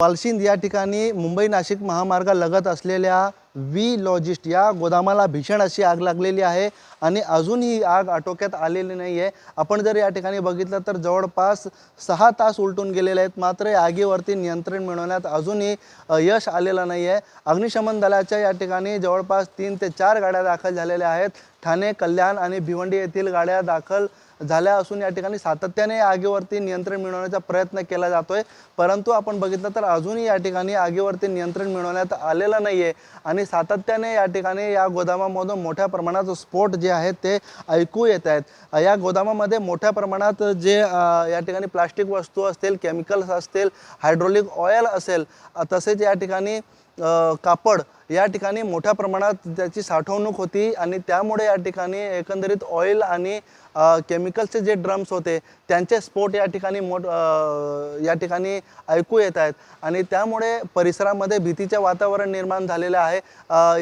वालशिंद या ठिकाणी मुंबई नाशिक महामार्गालगत असलेल्या वी लॉजिस्ट या गोदामाला भीषण अशी आग लागलेली आहे आणि अजूनही आग आटोक्यात आलेली नाही आहे। आपण जर या ठिकाणी बघितलं तर जवळपास 6 तास उलटून गेलेले आहेत, मात्र या आगीवरती नियंत्रण मिळवण्यात अजूनही यश आलेलं नाही आहे। अग्निशमन दलाच्या या ठिकाणी जवळपास 3 ते 4 गाड्या दाखल झालेल्या आहेत। ठाणे, कल्याण आणि भिवंडी येथील गाड्या दाखल झाल्या असून या ठिकाणी सातत्याने आगीवरती नियंत्रण मिळवण्याचा प्रयत्न केला जातोय, परंतु आपण बघितलं तर अजूनही या ठिकाणी आगीवरती नियंत्रण मिळवण्यात आलेलं नाहीये आणि सातत्याने या ठिकाणी या गोदामामधून मोठ्या प्रमाणात स्फोट जे आहेत ते ऐकू येत आहेत। या गोदामामध्ये मोठ्या प्रमाणात जे या ठिकाणी प्लास्टिक वस्तू असतील, केमिकल्स असतील, हायड्रोलिक ऑइल असेल, तसेच या ठिकाणी कापड या ठिकाणी मोठ्या प्रमाणात त्याची साठवणूक होती आणि त्यामुळे या ठिकाणी एकंदरीत ऑइल आणि केमिकलचे जे ड्रम्स होते त्यांचे स्फोट या ठिकाणी या ठिकाणी ऐकू येत आहेत आणि त्यामुळे परिसरामध्ये भीतीचे वातावरण निर्माण झालेले आहे।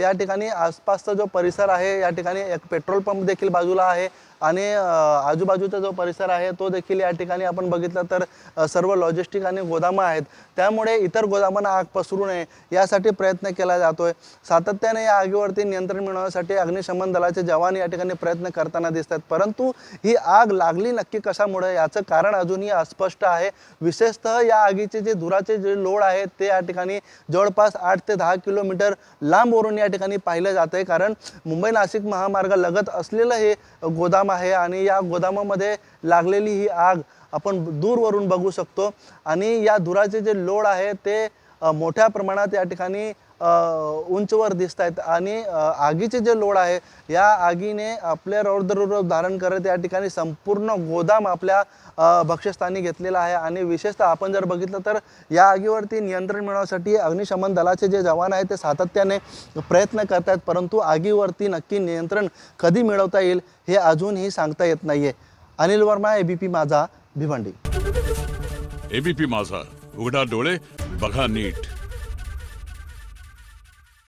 या ठिकाणी आसपासचा जो परिसर आहे, या ठिकाणी एक पेट्रोल पंप देखील बाजूला आहे आणि आजूबाजूचा जो परिसर आहे तो देखील या ठिकाणी आपण बघितलं तर सर्व लॉजिस्टिक आणि गोदामं आहेत, त्यामुळे इतर गोदामांना आग पसरू नये यासाठी प्रयत्न केला जातोय। सातत्याने या आगीवरती नियंत्रण मिळवण्यासाठी अग्निशमन दलाचे जवान या ठिकाणी प्रयत्न करताना दिसतात, परंतु ही आग लागली नक्की कशामुळे याचं कारण अजूनही अस्पष्ट आहे। विशेषतः या आगीचे जे धुराचे जे लोड आहेत ते या ठिकाणी जवळपास 8 ते 10 किलोमीटर लांबवरून या ठिकाणी पाहिलं जातंय, कारण मुंबई नाशिक महामार्गालगत असलेलं हे गोदाम आहे आणि या गोदामामध्ये लागलेली ही आग आपण दूरवरून बघू शकतो आणि या धुराचे जे लोड आहे ते मोठ्या प्रमाणात या ठिकाणी उंचवर दिसत आहेत आणि आगीचे जे लोड आहे या आगीने आपल्या रौद्ररूप धारण करत या ठिकाणी संपूर्ण गोदाम आपल्या भक्ष्यस्थानी घेतलेला आहे आणि विशेषतः आपण जर बघितलं तर या आगीवरती नियंत्रण मिळवण्यासाठी अग्निशमन दलाचे जे जवान आहेत ते सातत्याने प्रयत्न करत आहेत, परंतु आगीवरती नक्की नियंत्रण कधी मिळवता येईल हे अजूनही सांगता येत नाहीये। अनिल वर्मा, एबीपी माझा, भिवंडी। एबीपी माझा, उघडा डोळे बघा नीट।